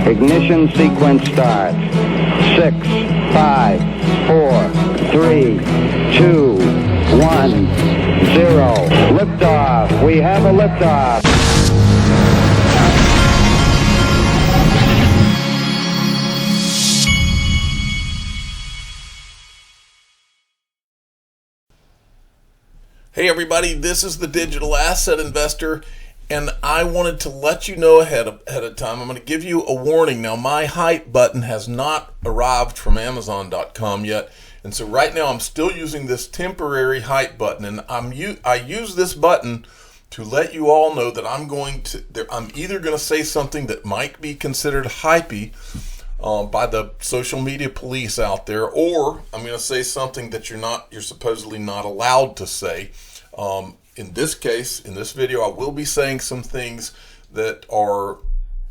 Ignition sequence starts. 6, 5, 4, 3, 2, 1, 0. Liftoff. We have a liftoff. Hey everybody, this is the Digital Asset Investor, and I wanted to let you know ahead of time. I'm going to give you a warning. Now, my hype button has not arrived from Amazon.com yet, and so right now I'm still using this temporary hype button, and I use this button to let you all know that I'm either going to say something that might be considered hypey by the social media police out there, or I'm going to say something that you're supposedly not allowed to say. In this case, in this video, I will be saying some things that are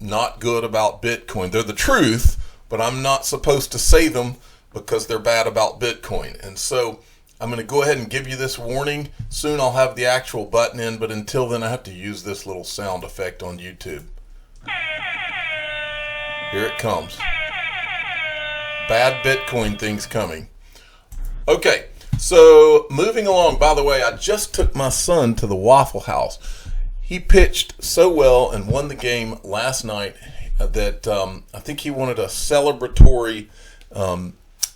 not good about Bitcoin. They're the truth, but I'm not supposed to say them because they're bad about Bitcoin. And so I'm going to go ahead and give you this warning. Soon I'll have the actual button in, but until then I have to use this little sound effect on YouTube. Here it comes. Bad Bitcoin things coming. Okay, so moving along. By the way, I just took my son to the Waffle House. He pitched so well and won the game last night that I think he wanted a celebratory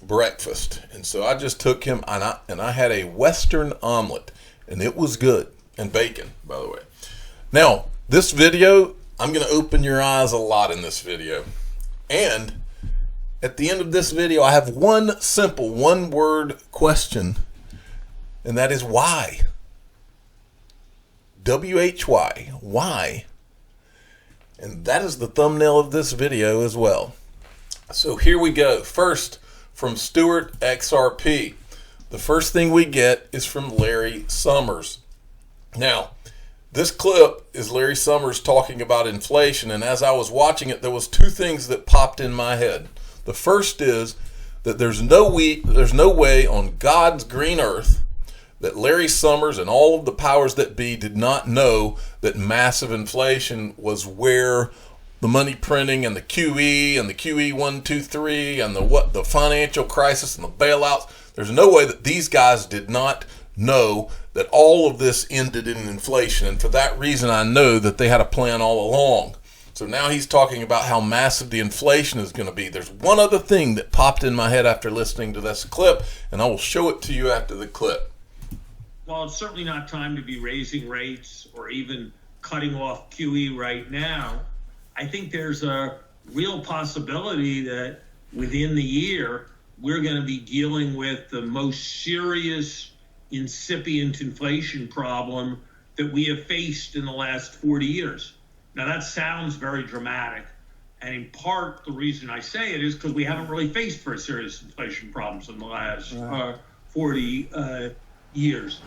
breakfast. And so I just took him, and I had a Western omelet, and it was good. And bacon, by the way. Now, this video, I'm going to open your eyes a lot in this video. And at the end of this video, I have one simple, one-word question, and that is why? W-H-Y, why? And that is the thumbnail of this video as well. So here we go. First, from Stuart XRP. The first thing we get is from Larry Summers. Now, this clip is Larry Summers talking about inflation, and as I was watching it, there was two things that popped in my head. The first is that there's no way on God's green earth that Larry Summers and all of the powers that be did not know that massive inflation was where the money printing and the QE and the QE 1, 2, 3 and the financial crisis and the bailouts. There's no way that these guys did not know that all of this ended in inflation, and for that reason I know that they had a plan all along. So now he's talking about how massive the inflation is going to be. There's one other thing that popped in my head after listening to this clip, and I will show it to you after the clip. Well, it's certainly not time to be raising rates or even cutting off QE right now. I think there's a real possibility that within the year, we're going to be dealing with the most serious incipient inflation problem that we have faced in the last 40 years. Now, that sounds very dramatic, and in part, the reason I say it is because we haven't really faced very serious inflation problems in the last 40 years.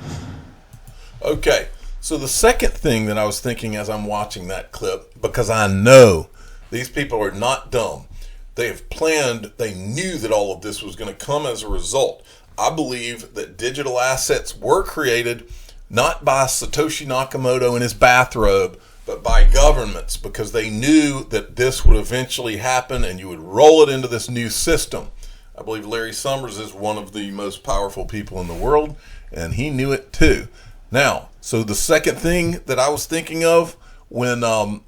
Okay, so the second thing that I was thinking as I'm watching that clip, because I know these people are not dumb. They have planned, they knew that all of this was going to come as a result. I believe that digital assets were created not by Satoshi Nakamoto in his bathrobe, but by governments, because they knew that this would eventually happen and you would roll it into this new system. I believe Larry Summers is one of the most powerful people in the world, and he knew it too. Now, so the second thing that I was thinking of when I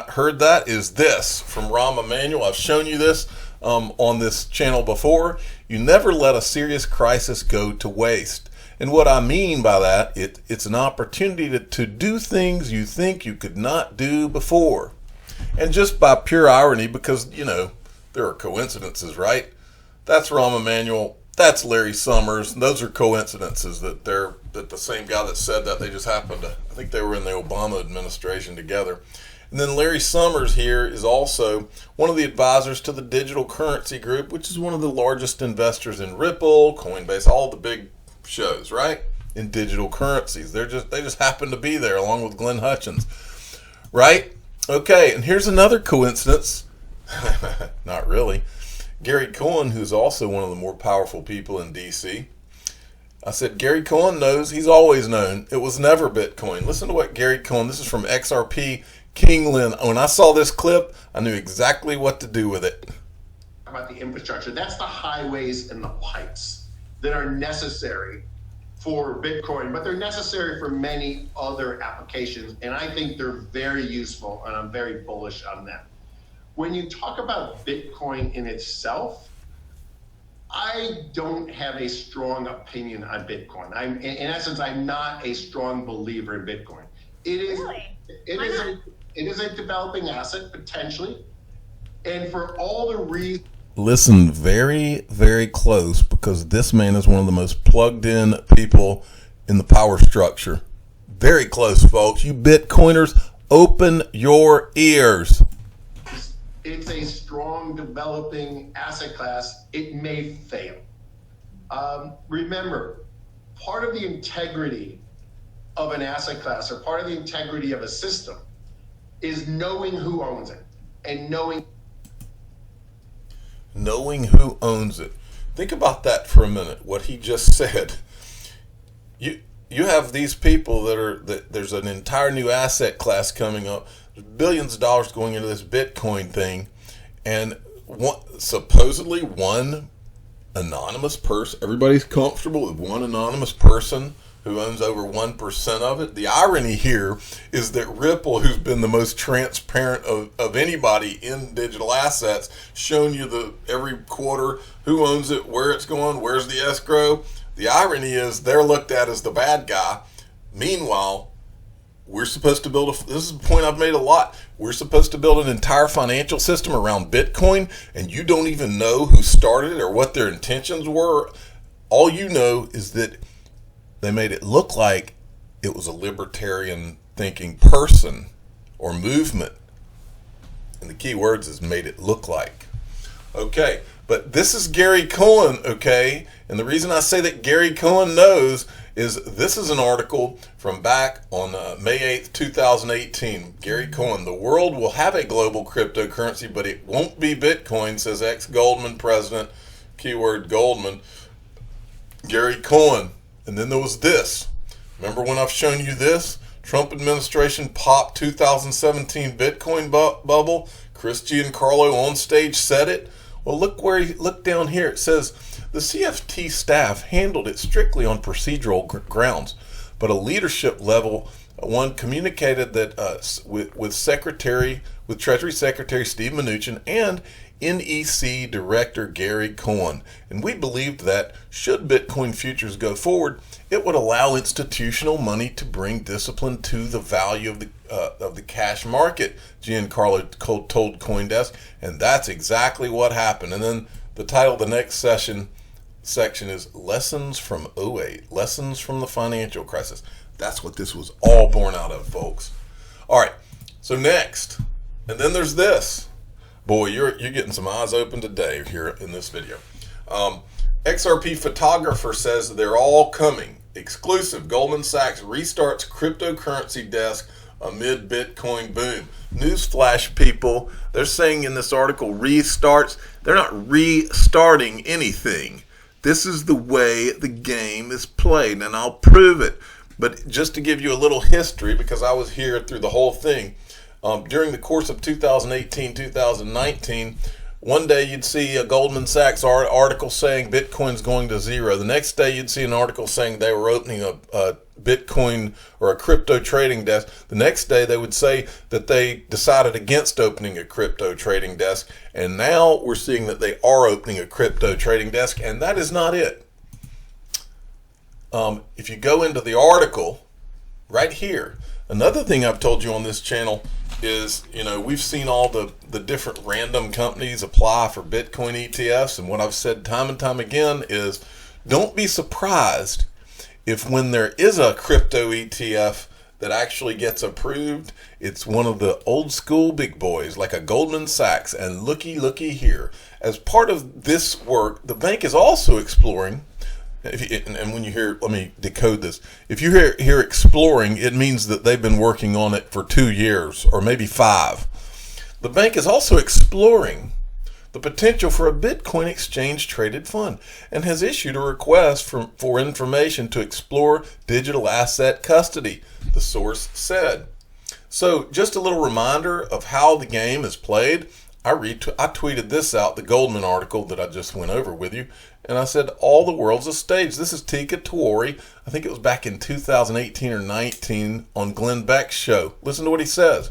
heard that is this from Rahm Emanuel. I've shown you this on this channel before. You never let a serious crisis go to waste. And what I mean by that, it's an opportunity to do things you think you could not do before. And just by pure irony, because, you know, there are coincidences, right? That's Rahm Emanuel. That's Larry Summers. Those are coincidences that the same guy that said that, they just happened to, I think they were in the Obama administration together. And then Larry Summers here is also one of the advisors to the Digital Currency Group, which is one of the largest investors in Ripple, Coinbase, all the big shows, right? In digital currencies. They just happen to be there along with Glenn Hutchins, right? Okay, and here's another coincidence. Not really. Gary Cohen, who's also one of the more powerful people in DC. I said Gary Cohen knows, he's always known, it was never Bitcoin. Listen to what Gary Cohen, this is from XRP, King Lynn, when I saw this clip, I knew exactly what to do with it. About the infrastructure, that's the highways and the pipes that are necessary for Bitcoin, but they're necessary for many other applications, and I think they're very useful, and I'm very bullish on them. When you talk about Bitcoin in itself, I don't have a strong opinion on Bitcoin. In essence, I'm not a strong believer in Bitcoin. It is a developing asset, potentially, and for all the reasons. Listen very, very close, because this man is one of the most plugged in people in the power structure. Very close, folks. You Bitcoiners, open your ears. It's a strong developing asset class. It may fail. Remember, part of the integrity of an asset class, or part of the integrity of a system, is knowing who owns it and knowing who owns it. Think about that for a minute, what he just said. You have these people that there's an entire new asset class coming up. There's billions of dollars going into this Bitcoin thing, and supposedly one anonymous person, everybody's comfortable with one anonymous person who owns over 1% of it. The irony here is that Ripple, who's been the most transparent of anybody in digital assets, shown you every quarter who owns it, where it's going, where's the escrow. The irony is they're looked at as the bad guy. Meanwhile, we're supposed to build this is a point I've made a lot. We're supposed to build an entire financial system around Bitcoin, and you don't even know who started it or what their intentions were. All you know is that they made it look like it was a libertarian thinking person or movement. And the key words is made it look like. Okay, but this is Gary Cohen, okay? And the reason I say that Gary Cohen knows is this is an article from back on May 8th, 2018. Gary Cohen, the world will have a global cryptocurrency, but it won't be Bitcoin, says ex-Goldman president, keyword Goldman, Gary Cohen. And then there was this. Remember when I've shown you this? Trump administration popped 2017 Bitcoin bubble. Chris Giancarlo on stage said it. Well, look down here. It says the CFT staff handled it strictly on procedural grounds, but a leadership level one communicated that with Treasury Secretary Steve Mnuchin and NEC Director Gary Cohen, and we believed that should Bitcoin futures go forward, it would allow institutional money to bring discipline to the value of the cash market, Giancarlo told CoinDesk, and that's exactly what happened. And then the title of the next section is Lessons from '08, Lessons from the Financial Crisis. That's what this was all born out of, folks. All right, so next, and then there's this. Boy, you're getting some eyes open today here in this video. XRP photographer says they're all coming. Exclusive. Goldman Sachs restarts cryptocurrency desk amid Bitcoin boom. Newsflash, people. They're saying in this article restarts. They're not restarting anything. This is the way the game is played, and I'll prove it. But just to give you a little history, because I was here through the whole thing, during the course of 2018, 2019, one day you'd see a Goldman Sachs article saying Bitcoin's going to zero. The next day you'd see an article saying they were opening a Bitcoin or a crypto trading desk. The next day they would say that they decided against opening a crypto trading desk. And now we're seeing that they are opening a crypto trading desk, and that is not it. If you go into the article right here, another thing I've told you on this channel is, we've seen all the different random companies apply for Bitcoin ETFs, and what I've said time and time again is don't be surprised if when there is a crypto ETF that actually gets approved, it's one of the old school big boys like a Goldman Sachs. And looky here, as part of this work, the bank is also exploring. And when you hear, let me decode this. If you hear exploring, it means that they've been working on it for 2 years or maybe 5. The bank is also exploring the potential for a Bitcoin exchange traded fund and has issued a request for information to explore digital asset custody, the source said. So just a little reminder of how the game is played. I tweeted this out, the Goldman article that I just went over with you, and I said, all the world's a stage. This is Tika Tawori. I think it was back in 2018 or 19 on Glenn Beck's show. Listen to what he says.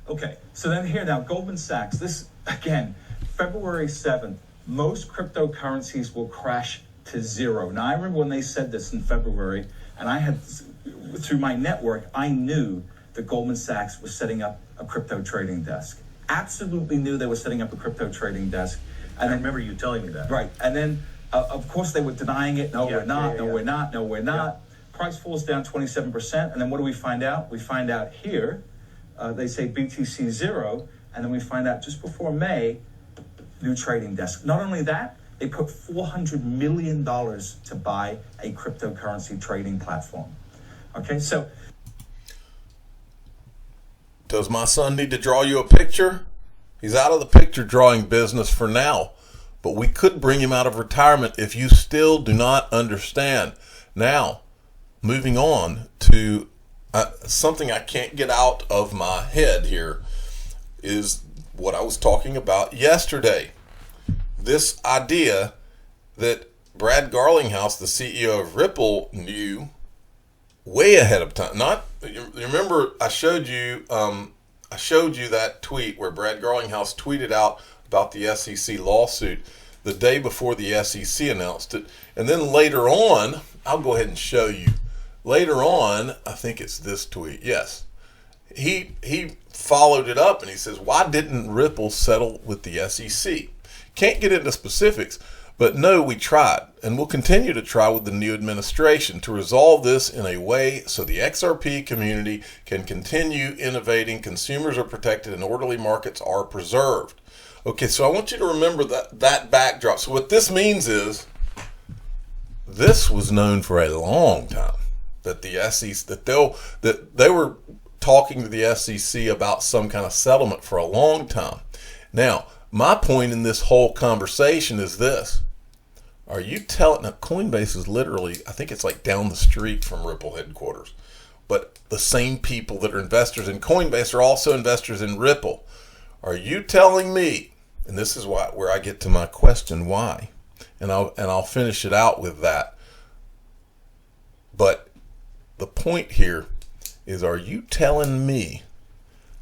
Okay, so then here now, Goldman Sachs, this, again, February 7th, most cryptocurrencies will crash to zero. Now, I remember when they said this in February, and I had, through my network, I knew that Goldman Sachs was setting up a crypto trading desk. Absolutely knew they were setting up a crypto trading desk. And I remember you telling me that. Right. And then, of course, they were denying it. No, we're not. No, we're not. No, we're not. Price falls down 27%. And then what do we find out? We find out here, they say BTC 0. And then we find out just before May, new trading desk. Not only that, they put $400 million to buy a cryptocurrency trading platform. Okay, so. Does my son need to draw you a picture? He's out of the picture drawing business for now, but we could bring him out of retirement if you still do not understand. Now, moving on to something I can't get out of my head here is what I was talking about yesterday. This idea that Brad Garlinghouse, the CEO of Ripple, knew way ahead of time. You remember I showed you that tweet where Brad Garlinghouse tweeted out about the SEC lawsuit the day before the SEC announced it. And then later on, I'll go ahead and show you. Later on, I think it's this tweet. Yes. He followed it up and he says, why didn't Ripple settle with the SEC? Can't get into specifics, but no, we tried and we'll continue to try with the new administration to resolve this in a way so the XRP community can continue innovating, consumers are protected, and orderly markets are preserved. Okay, so I want you to remember that backdrop. So what this means is this was known for a long time, that the SEC, that they were talking to the SEC about some kind of settlement for a long time. Now, my point in this whole conversation is this. Are you telling, now Coinbase is literally, I think it's like down the street from Ripple headquarters, but the same people that are investors in Coinbase are also investors in Ripple. Are you telling me, and this is where I get to my question, why? And I'll finish it out with that. But the point here is, are you telling me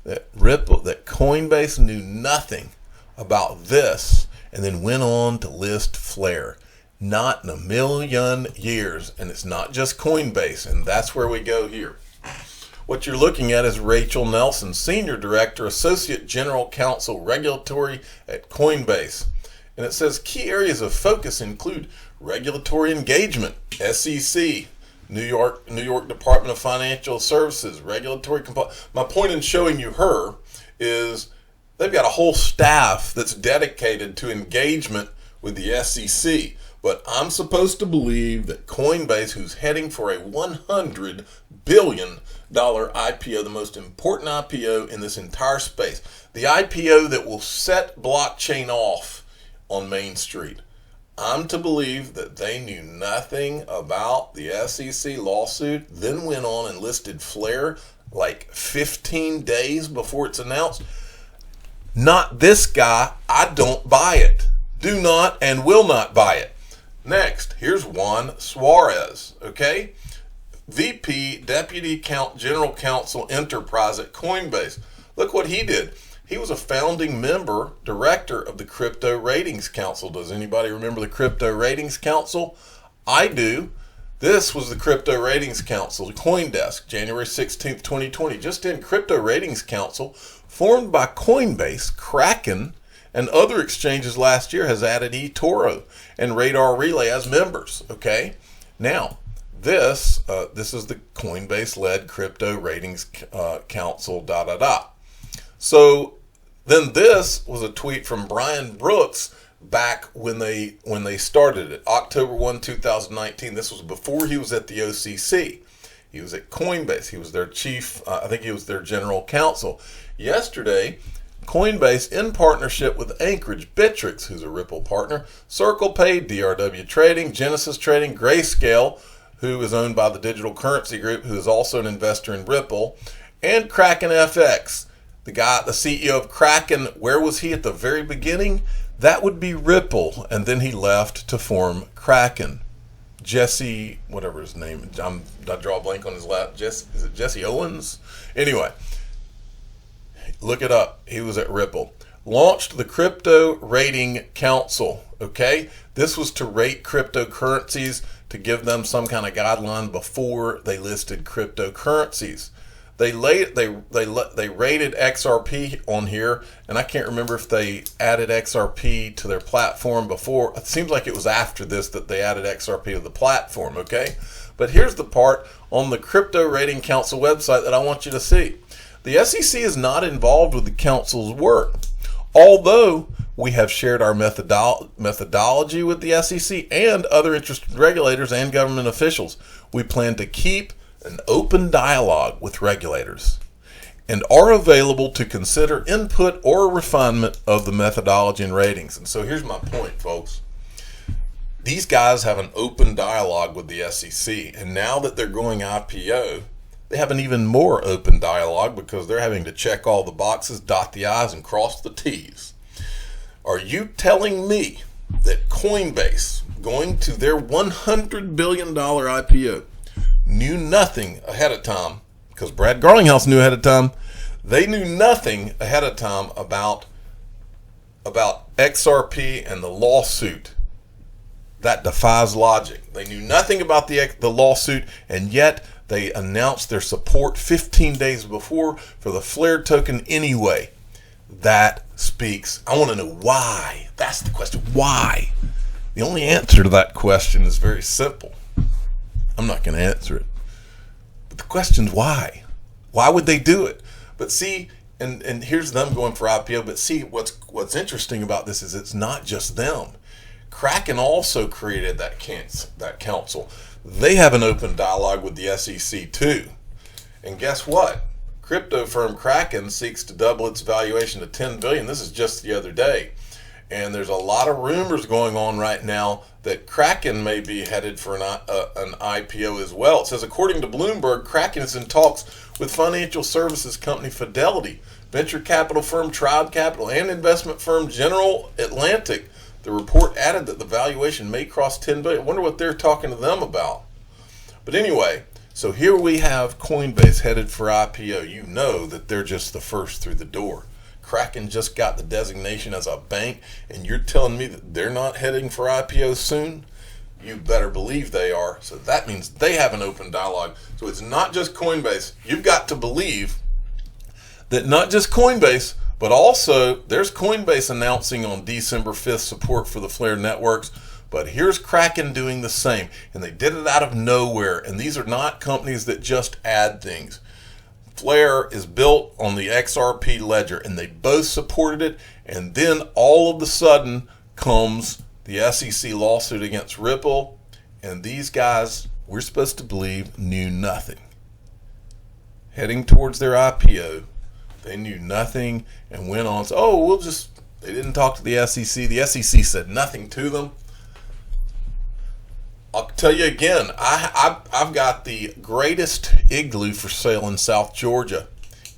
that Coinbase knew nothing about this and then went on to list Flare? Not in a million years. And it's not just Coinbase, and that's where we go here. What you're looking at is Rachel Nelson, Senior Director, Associate General Counsel, Regulatory at Coinbase. And it says key areas of focus include regulatory engagement, SEC, New York Department of Financial Services, regulatory compliance. My point in showing you her is they've got a whole staff that's dedicated to engagement with the SEC. But I'm supposed to believe that Coinbase, who's heading for a $100 billion IPO, the most important IPO in this entire space, the IPO that will set blockchain off on Main Street, I'm to believe that they knew nothing about the SEC lawsuit, then went on and listed Flare like 15 days before it's announced. Not this guy. I don't buy it. Do not and will not buy it. Next, here's Juan Suarez, okay? VP, Deputy General Counsel Enterprise at Coinbase. Look what he did. He was a founding member, director of the Crypto Ratings Council. Does anybody remember the Crypto Ratings Council? I do. This was the Crypto Ratings Council, the CoinDesk, January 16th, 2020. Just in, Crypto Ratings Council, formed by Coinbase, Kraken, and other exchanges last year, has added eToro and Radar Relay as members. Okay, now this is the Coinbase-led Crypto Ratings Council. So then this was a tweet from Brian Brooks back when they started it, October 1, 2019. This was before he was at the OCC. He was at Coinbase. He was their chief. I think he was their general counsel. Yesterday, Coinbase, in partnership with Anchorage, Bittrex, who's a Ripple partner, CirclePay, DRW Trading, Genesis Trading, Grayscale, who is owned by the Digital Currency Group, who is also an investor in Ripple, and Kraken FX. The CEO of Kraken, where was he at the very beginning? That would be Ripple, and then he left to form Kraken. Jesse, whatever his name, I draw a blank on his last. Is it Jesse Owens? Anyway, look it up. He was at Ripple. Launched the Crypto Rating Council. Okay, this was to rate cryptocurrencies, to give them some kind of guideline before they listed cryptocurrencies. They rated XRP on here, and I can't remember if they added XRP to their platform before. It seems like it was after this that they added XRP to the platform, okay? But here's the part on the Crypto Rating Council website that I want you to see. The SEC is not involved with the council's work, although we have shared our methodology with the SEC and other interested regulators and government officials. We plan to keep an open dialogue with regulators and are available to consider input or refinement of the methodology and ratings. And so here's my point, folks. These guys have an open dialogue with the SEC, and now that they're going IPO, they have an even more open dialogue because they're having to check all the boxes, dot the I's, and cross the T's. Are you telling me that Coinbase, going to their $100 billion IPO, knew nothing ahead of time, because Brad Garlinghouse knew ahead of time, they knew nothing ahead of time about XRP and the lawsuit? That defies logic. They knew nothing about the lawsuit, and yet they announced their support 15 days before for the Flare token anyway. That speaks. I want to know why. That's the question. Why? The only answer to that question is very simple. I'm not going to answer it. But the question's why. Why would they do it? But see, and here's them going for IPO, but see, what's interesting about this is it's not just them. Kraken also created that council. They have an open dialogue with the SEC too. And guess what? Crypto firm Kraken seeks to double its valuation to $10 billion. This is just the other day. And there's a lot of rumors going on right now that Kraken may be headed for an IPO as well. It says, according to Bloomberg, Kraken is in talks with financial services company Fidelity, venture capital firm Tribe Capital, and investment firm General Atlantic. The report added that the valuation may cross $10 billion. I wonder what they're talking to them about. But anyway, so here we have Coinbase headed for IPO. You know that they're just the first through the door. Kraken just got the designation as a bank, and you're telling me that they're not heading for IPO soon? You better believe they are. So that means they have an open dialogue. So it's not just Coinbase. You've got to believe that not just Coinbase, but also there's Coinbase announcing on December 5th support for the Flare networks. But here's Kraken doing the same, and they did it out of nowhere. And these are not companies that just add things. Flare is built on the XRP ledger, and they both supported it. And then all of a sudden comes the SEC lawsuit against Ripple, and these guys, we're supposed to believe, knew nothing. Heading towards their IPO, they knew nothing and went on. So, they didn't talk to the SEC. The SEC said nothing to them. I'll tell you again, I've got the greatest igloo for sale in South Georgia,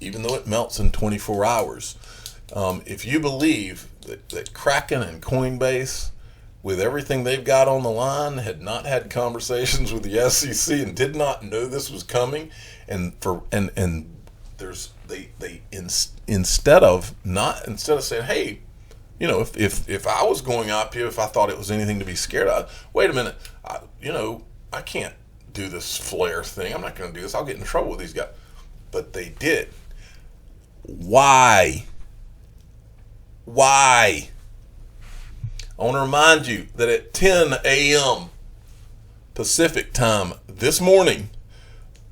even though it melts in 24 hours. If you believe that Kraken and Coinbase, with everything they've got on the line, had not had conversations with the SEC and did not know this was coming, instead of saying, hey, you know, if I was going IPO, if I thought it was anything to be scared of, wait a minute, I can't do this Flare thing. I'm not going to do this. I'll get in trouble with these guys. But they did. Why? I want to remind you that at 10 a.m. Pacific time this morning,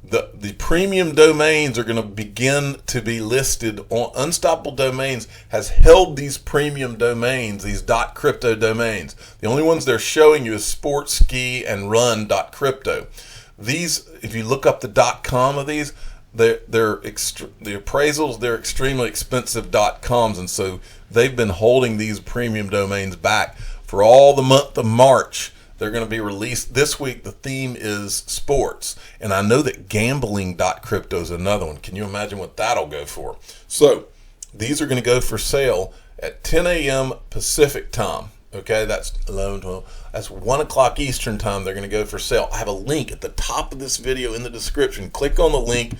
the premium domains are going to begin to be listed on Unstoppable Domains. Has held these premium domains, these .crypto domains. The only ones they're showing you is sports, ski, and run.crypto. These, if you look up the .com of these, the appraisals, they're extremely expensive .coms, and so they've been holding these premium domains back for all the month of March. They're going to be released this week. The theme is sports. And I know that gambling.crypto is another one. Can you imagine what that'll go for? So these are going to go for sale at 10 a.m. Pacific time. Okay, that's 11, 12. That's 1 o'clock Eastern time. They're going to go for sale. I have a link at the top of this video in the description. Click on the link.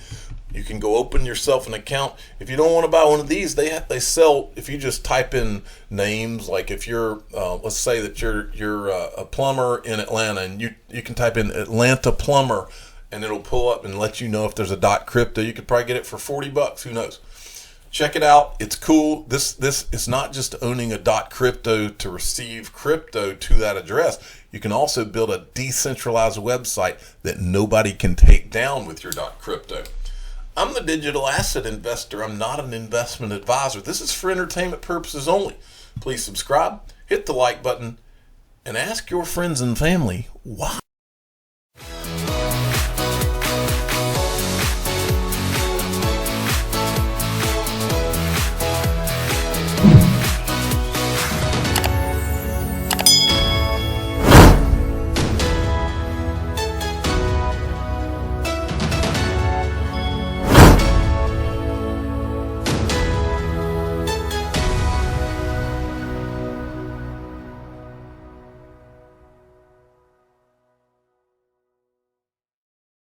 You can go open yourself an account. If you don't want to buy one of these, they sell. If you just type in names, like if you're, let's say that you're a plumber in Atlanta, and you can type in Atlanta plumber, and it'll pull up and let you know if there's a .crypto. You could probably get it for $40. Who knows? Check it out. It's cool. This is not just owning a .crypto to receive crypto to that address. You can also build a decentralized website that nobody can take down with your .crypto. I'm the digital asset investor. I'm not an investment advisor. This is for entertainment purposes only. Please subscribe, hit the like button, and ask your friends and family why.